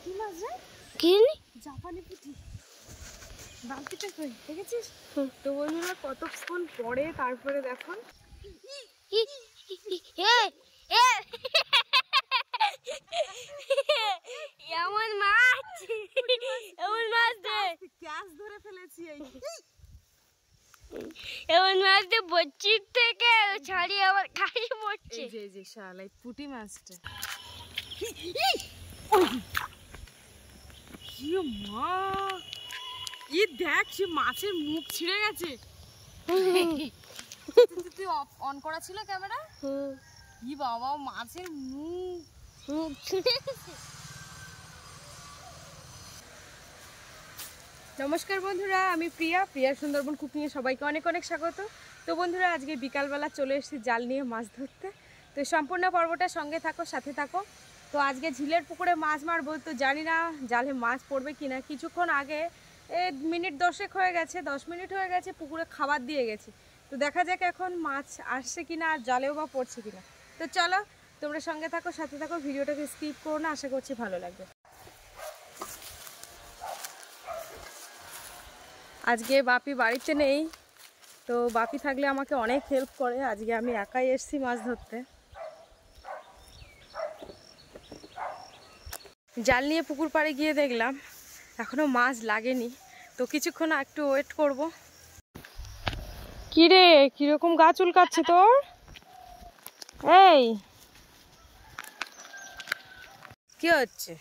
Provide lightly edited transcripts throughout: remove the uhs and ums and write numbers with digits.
কি মাছ রে? কি জাপানি পুঁটি। বালতিটা কই দেখেছিস? তো বন্ধুরা কতক্ষণ পরে তারপরে দেখো এমন মাছ ক্যাচ ধরে ফেলেছি। এমন মাছ দিয়ে বচ্চির থেকে ছাড়িয়ে আবার খাইয়ে পড়ছে। এই যে শালা এই পুঁটি মাছটা। কি মা, ই দেখ সে মাছের মুখ ছিঁড়ে গেছে। তুই অন করা ছিল ক্যামেরা? কি বাবা মাছের মুখ ছিঁড়ে গেছে। নমস্কার বন্ধুরা, আমি প্রিয়ার সুন্দরবন কুকিংয়ে সবাইকে অনেক অনেক স্বাগত। তো বন্ধুরা আজকে বিকালবেলা চলে এসেছি জাল নিয়ে মাছ ধরতে। তো সম্পূর্ণ পর্বটা সঙ্গে থাকো, সাথে থাকো। তো আজকে ঝিলের পুকুরে মাছ মারবো। তো জানি না জালে মাছ পড়বে কিনা। কিছুক্ষণ আগে মিনিট 10 হয়ে গেছে, 10 মিনিট হয়ে গেছে পুকুরে খাবার দিয়ে গেছি। তো দেখা যাক এখন মাছ আসছে কিনা আর জালেও বা পড়ছে কিনা। তো চলো তোমরা সঙ্গে থাকো, সাথে থাকো, ভিডিওটাকে স্কিপ করো না, আশা করছি ভালো লাগবে। আজকে বাপি বাড়িতে নেই, তো বাপি থাকলে আমাকে অনেক হেল্প করে। আজকে আমি একাই এসেছি মাছ ধরতে। জাল নিয়ে পুকুর পাড়ে গিয়ে দেখলাম এখনো মাছ লাগেনি, তো কিছুক্ষণ একটু ওয়েট করব। কি রে, কিরকম গা চুলকাচ্ছে তোর? এই কি হচ্ছে?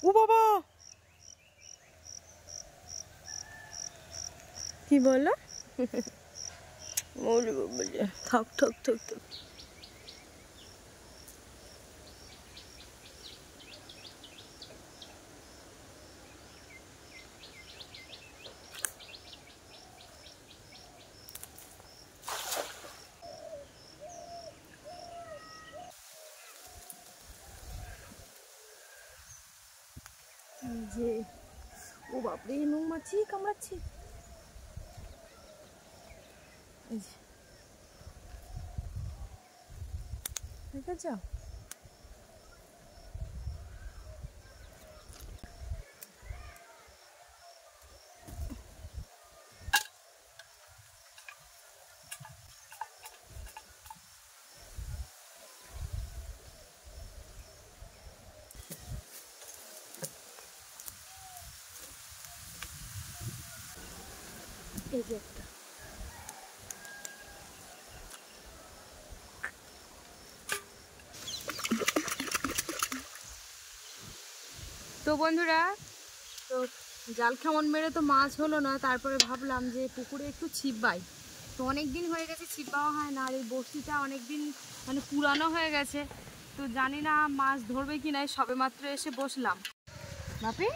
ও বাবা, কি বলো? থাক থাক থাক থাক। যে ও বাপরে, মৌমাছি কামড়াচ্ছে। দেখেছ? এই যে একটা। তো বন্ধুরা, তো জাল খামন মেরে তো মাছ হলো না, তারপরে ভাবলাম যে পুকুরে একটু ছিপ বাই। তো অনেক দিন হয়ে গেছে ছিপ বাওয়া হয় না, আর এই বড়শিটা অনেক দিন মানে পুরানো হয়ে গেছে। তো জানি না মাছ ধরবে কি না, সবে মাত্র এসে বসলাম। বাপি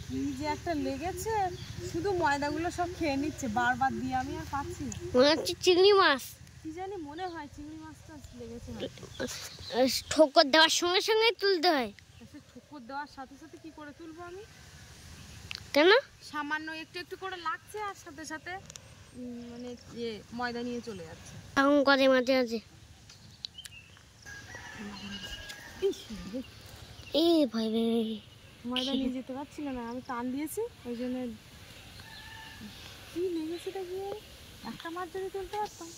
কি যে একটা লেগেছে, শুধু ময়দাগুলো সব খেয়ে নিচ্ছে বারবার দিয়ে, আমি আর পাচ্ছি না। মনে হচ্ছে চিংড়ি মাছ। কি জানি মনে হয় চিংড়ি মাছটা লেগেছে। ঠোকর দেওয়ার সঙ্গে সঙ্গে তুলতে হয়। ঠোকর দেওয়ার সাথে সাথে কি করে তুলবো আমি? কেন? সামান্য একটু একটু করে লাগছে আর সাথে সাথে মানে ময়দা নিয়ে চলে যাচ্ছে। এখন করে মাঝে মাঝে এই ভাই ময়দা নিয়ে যেতে পারছিল না, আমি টান দিয়েছি ওই জন্য। কি লেগেছে দেখি, একটা মাছ যদি তুলতে পারতাম।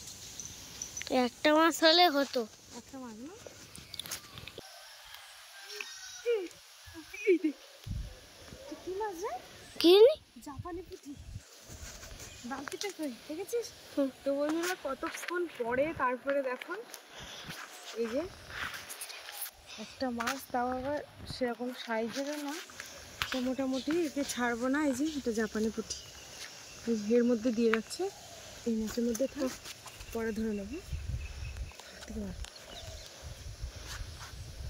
একটা মাছ হলে হতো। একটা মাছ না, কি মাছ রে? কি জাপানি পুঁটি। বালতিটা কই দেখেছিস? তো বন্ধুরা কতক্ষণ পরে তারপরে দেখো এই যে একটা মাছ, তাও আবার সেরকম সাইজের না। তো মোটামুটি একে ছাড়বো না। এই যে এটা জাপানি পুঁটি, এর মধ্যে দিয়ে রাখছে। এই মাছের মধ্যে থাক, পরে ধরে নেবো।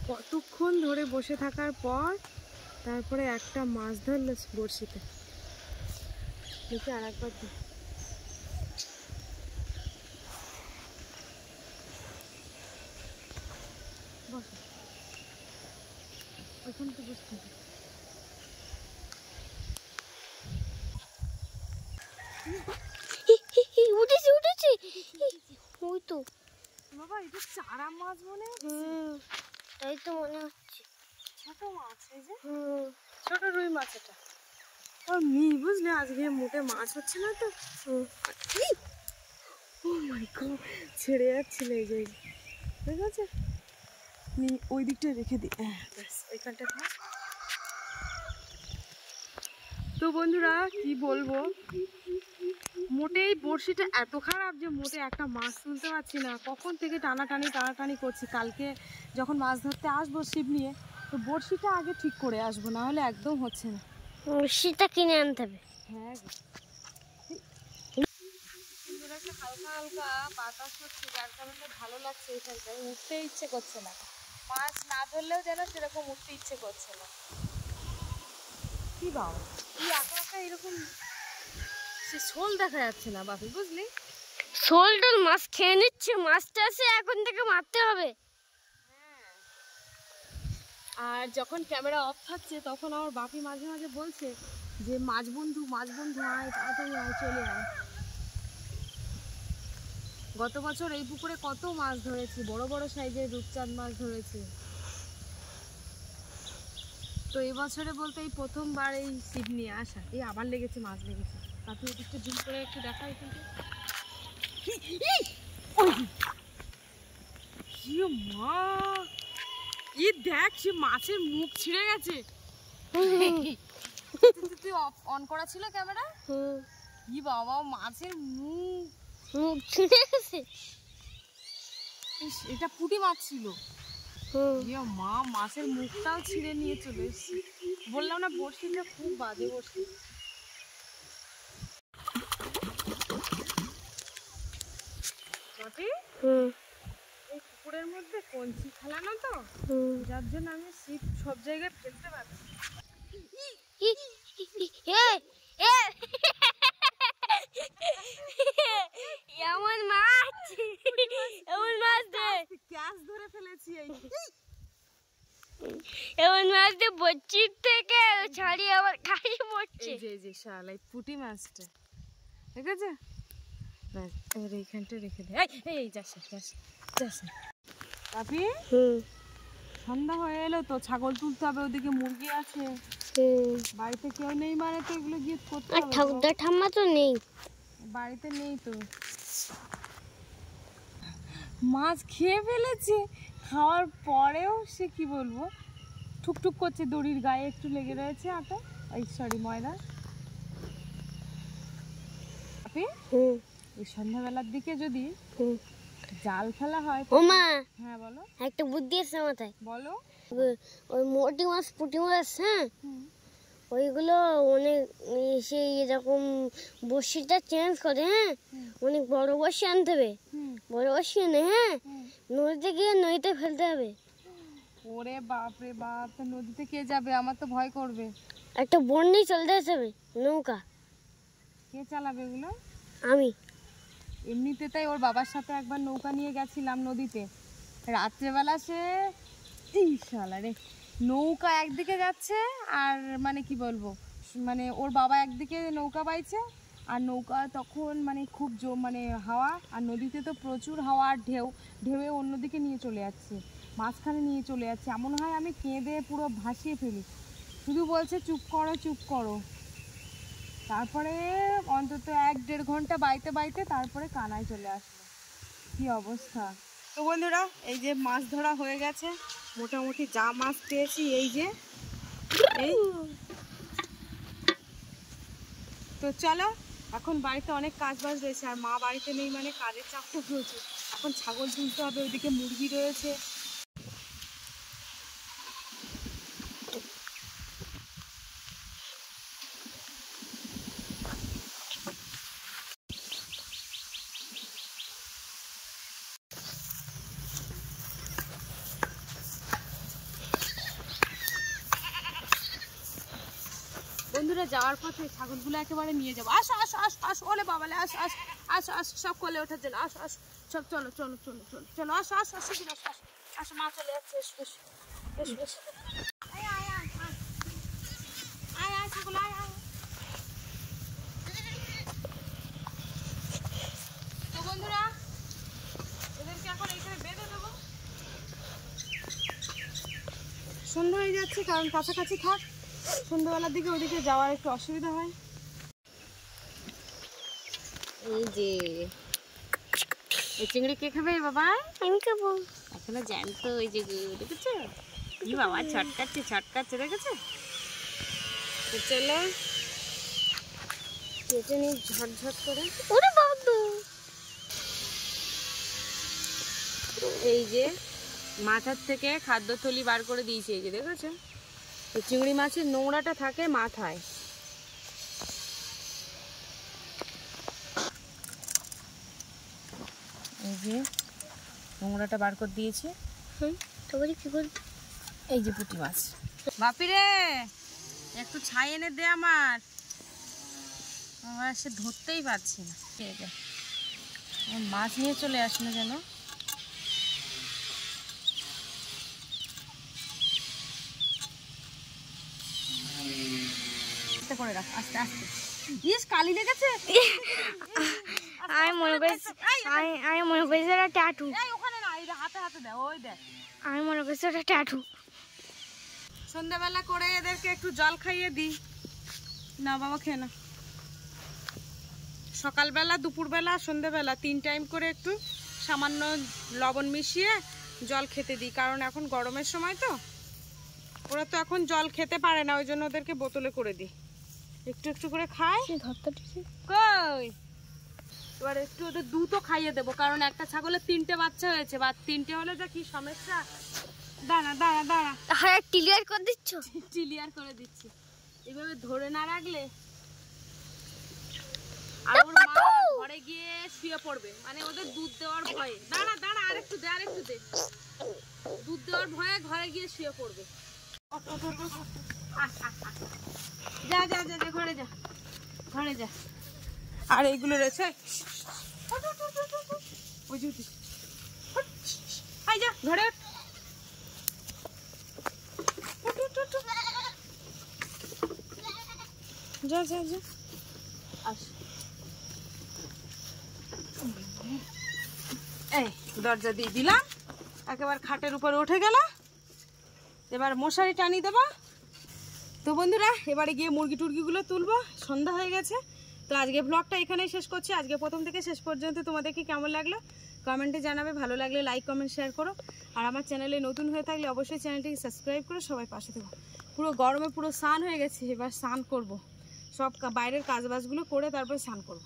কতক্ষণ ধরে বসে থাকার পর তারপরে একটা মাছ ধরলো বড়শিতে। দেখি আর একবার বস, ওইখানে তো বসতে হবে। উঠেছে উঠেছে, ওই তো বাবা এটা চারা মাছ মনে হচ্ছে। তাই তো মনে হচ্ছে ছোট মাছ, এই যে ছোট রুই মাছ। এটা ও মি বুঝলে আজকে মোটে মাছ হচ্ছে না তো। ও মাই গড, ছেড়ে যাচ্ছিল এই যে, ঠিক আছে ওই দিকটা রেখে দিই। ব্যাস ওইখানটা থাক। তো বন্ধুরা কি বলবো, মোটেই বড়শিটা এত খারাপ যে মোটে একটা মাছ তুলতে পারছি না। কখন থেকে টানাটানি করছি। কালকে যখন মাছ ধরতে আসবো ছিপ নিয়ে, তো বড়শিটা আগে ঠিক করে আসবো, না হলে একদম হচ্ছে না। বড়শিটা কিনে আনতে হবে। হ্যাঁ সুন্দর একটা হালকা হালকা বাতাস হচ্ছে, যার কারণে ভালো লাগছে। এইখানটায় উঠতে ইচ্ছে করছে না, মাছ না ধরলেও যেন সেরকম উঠতে ইচ্ছে করছে না। কি বাবা কি একা একা এরকম, সে শোল দেখা যাচ্ছে না বাপি, বুঝলি? শোল টোল মাছ খেয়ে নিচ্ছে, মাছটা এসে এখন থেকে মারতে হবে। আর যখন ক্যামেরা অফ থাকছে তখন আমার বাপি মাঝে মাঝে বলছে যে মাছ বন্ধু আয়, তাড়াতাড়ি আয়, চলে আয়। গত বছর এই পুকুরে কত মাছ ধরেছি, বড় বড় সাইজের রূপচাঁদ মাছ ধরেছি। তো এই বছরে বলতে এই প্রথমবার এই ছিপ নিয়ে আসা। এই আবার লেগেছে, মাছ লেগেছে। বাপি ওদিকটা জুম করে একটু দেখাই কিন্তু। কি মা, এই দেখ সে মাছের মুখ ছিঁড়ে গেছে। তুই অন করা ছিল ক্যামেরা? কি বাবা মাছের মুখ ছিঁড়ে গেছে। এটা পুঁটি মাছ ছিল। মা মাছের মুখটাও ছিঁড়ে নিয়ে চলে এসেছি। বললাম না বড়শিটা খুব বাজে বড়শি। এই পুকুরের মধ্যে কঞ্চি ফেলানো তো, যার জন্য আমি ছিপ সব জায়গায় ফেলতে পারছি। এমন মাছ, এমন মাছ দে, ক্যাচ ধরে ফেলেছি। এমন মাছ দে বড়শির থেকে ছাড়িয়ে আবার কাশি পড়ছে। এই যে শালাই পুঁটি মাছটা, ঠিক আছে? ব্যাস এবার এইখানটা রেখে দে। এই যাস বাপি, সন্ধ্যা হয়ে এলো তো, ছাগল তুলতে হবে, ওদিকে মুরগি আছে, বাড়িতে কেউ নেই মানে তো এগুলো গিয়ে করতে হবে। ঠাকুরদা ঠাম্মা তো নেই বাড়িতে, নেই তো। মাছ খেয়ে ফেলেছে, খাওয়ার পরেও সে কি বলবো ঠুকঠুক করছে, দড়ির গায়ে একটু লেগে রয়েছে আটা, সরি ময়দা। এই সন্ধ্যাবেলার দিকে যদি জাল ফেলা হয়। ও মা, হ্যাঁ বলো। একটা বুদ্ধি আছে মাথায়। বলো। ওই মোটি মাছ পুঁটি মাছ, হ্যাঁ, ওইগুলো অনেক সেই এরকম বড়শিটা চেঞ্জ করে, হ্যাঁ, অনেক বড় বড়শি আনতে হবে। বড় বড়শি এনে, হ্যাঁ, নদীতে গিয়ে নদীতে ফেলতে হবে। ওরে বাপ রে বাপ, নদীতে কে যাবে? আমার তো ভয় করবে। একটা বন্যি চলতে হবে, নৌকা। কে চালাবে এগুলো? আমি। এমনিতে তাই ওর বাবার সাথে একবার নৌকা নিয়ে গেছিলাম নদীতে, রাত্রেবেলা সে রে নৌকা একদিকে যাচ্ছে, আর মানে কি বলবো, মানে ওর বাবা একদিকে নৌকা বাইছে, আর নৌকা তখন মানে খুব মানে হাওয়া, আর নদীতে তো প্রচুর হাওয়া, আর ঢেউয়ে অন্যদিকে নিয়ে চলে যাচ্ছে, মাঝখানে নিয়ে চলে যাচ্ছে। এমন হয় আমি কেঁদে পুরো ভাসিয়ে ফেলি, শুধু বলছে চুপ করো। তারপরে অন্তত 1-1.5 ঘন্টা বাইতে তারপরে কানায় চলে আসলো। কি অবস্থা। তো বন্ধুরা এই যে মাছ ধরা হয়ে গেছে, মোটামুটি যা মাছ পেয়েছি এই যে এই। তো চলো এখন বাড়িতে অনেক কাজ বাজ রয়েছে, আর মা বাড়িতে নেই মানে কাজের চাপটা প্রচুর। এখন ছাগল তুলতে হবে, ওইদিকে মুরগি রয়েছে। বন্ধুরা যাওয়ার পথে ছাগলগুলো একেবারে নিয়ে যাবো। আসো ওলে বাবালে, আসো সব কোলে ওঠার জন্য, আসো সব চলো আসো মা চলে যাচ্ছে। এসো আয় ছাগল আয়। তো বন্ধুরা এদেরকে এখন এইখানে যাচ্ছি, কারণ কাছাকাছি থাক, সন্ধ্যাবেলার দিকে ওদিকে যাওয়ার একটু অসুবিধা হয়। এই যে এই চিংড়ি কে খাবে বাবা? আমি খাবো। এখনো জ্যান্ত, ওই যে দেখেছো কি বাবা ছটকাচ্ছে ছটকাচ্ছে, দেখেছো? তো চলো কেটে নি ঝটঝট করে। ওরে বাবু, এই যে মাথার থেকে খাদ্য থলি বার করে দিয়েছি, এই যে দেখেছো? এই চিংড়ি মাছের নোংরাটা থাকে মাথায়। এই যে নোংরাটা বার করে দিয়েছি। তারপরে কি করবি? এই যে পুঁটি মাছ। বাপি রে, একটু ছাই এনে দে আমার, আমার সে ধরতেই পারছি না। ঠিক আছে, মাছ নিয়ে চলে আসলো যেন। আস্তে করে রাখ, আস্তে আস্তে। ইস, কালি লেগেছে। আমি মনে করছি ওটা ট্যাটু। এই ওখানে না, এই হাতে হাতে দে, ওই দেখ। আমি মনে করছি ওটা ট্যাটু। সন্ধ্যাবেলা করে এদেরকে একটু জল খাইয়ে দিই। না বাবা, খেয়ে না। সকালবেলা, দুপুরবেলা, সন্ধ্যাবেলা 3 টাইম করে একটু সামান্য লবণ মিশিয়ে জল খেতে দিই, কারণ এখন গরমের সময় তো ওরা তো এখন জল খেতে পারে না, ওই জন্য ওদেরকে বোতলে করে দিই, একটু একটু করে খায়। কই, এবার একটু ওদের দুধও খাইয়ে দেবো, কারণ একটা ছাগলের 3টে বাচ্চা হয়েছে, বা 3টে হলে যা কি সমস্যা। দাঁড়া দাঁড়া দাঁড়া, তাহলে ক্লিয়ার করে দিচ্ছ? ক্লিয়ার করে দিচ্ছি। এইভাবে ধরে না রাখলে, আর ওর মা ঘরে গিয়ে শুয়ে পড়বে, মানে ওদের দুধ দেওয়ার ভয়ে। দাঁড়া দাঁড়া, আরেকটু দে, আরেকটু দে। দুধ দেওয়ার ভয়ে ঘরে গিয়ে শুয়ে পড়বে। যা যা যা যা, ঘরে যা, ঘরে যা। আর এইগুলো রয়েছে, ওই যে আই যা, ঘরে ওঠ। যা যা যা, আস। এই দরজা দিয়ে দিলাম, একেবারে খাটের উপরে উঠে গেল। এবার মশারি টানি দেবা। তো বন্ধুরা, এবারে গিয়ে মুরগি টুরগিগুলো তুলবো, সন্ধ্যা হয়ে গেছে। তো আজকে ব্লগটা এখানেই শেষ করছি। আজকে প্রথম থেকে শেষ পর্যন্ত তোমাদেরকে কেমন লাগলো কমেন্টে জানাবে, ভালো লাগলে লাইক কমেন্ট শেয়ার করো। আর আমার চ্যানেলে নতুন হয়ে থাকলে অবশ্যই চ্যানেলটিকে সাবস্ক্রাইব করো, সবাই পাশে থেকো। পুরো গরমে পুরো স্নান হয়ে গেছে, এবার স্নান করব, সব বাইরের কাজবাজগুলো করে তারপর স্নান করব।